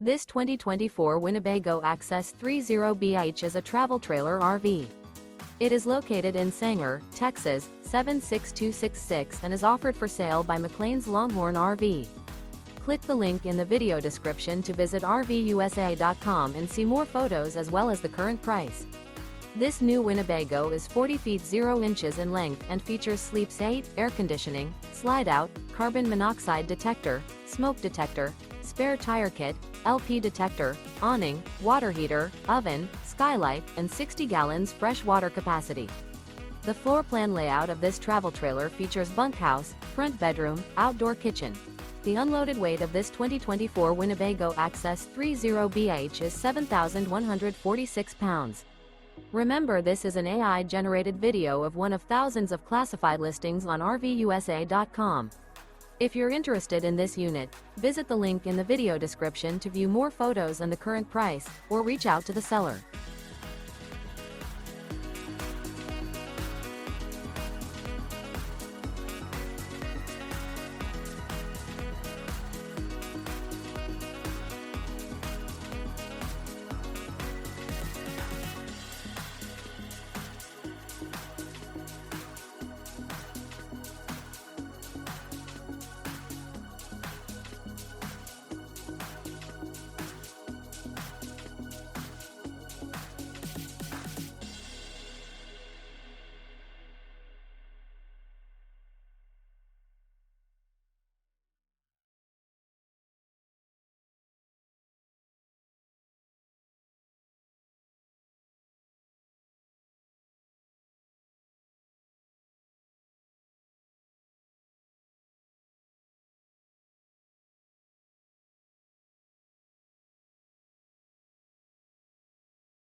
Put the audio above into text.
This 2024 Winnebago Access 30BH is a travel trailer RV. It is located in Sanger, Texas, 76266 and is offered for sale by McClain's Longhorn RV. Click the link in the video description to visit RVUSA.com and see more photos as well as the current price. This new Winnebago is 40 feet 0 inches in length and features sleeps 8, air conditioning, slide-out, carbon monoxide detector, smoke detector, spare tire kit, LP detector, awning, water heater, oven, skylight, and 60 gallons fresh water capacity. The floor plan layout of this travel trailer features bunkhouse, front bedroom, outdoor kitchen. The unloaded weight of this 2024 Winnebago Access 30BH is 7,146 pounds. Remember, this is an AI-generated video of one of thousands of classified listings on RVUSA.com. If you're interested in this unit, visit the link in the video description to view more photos and the current price, or reach out to the seller.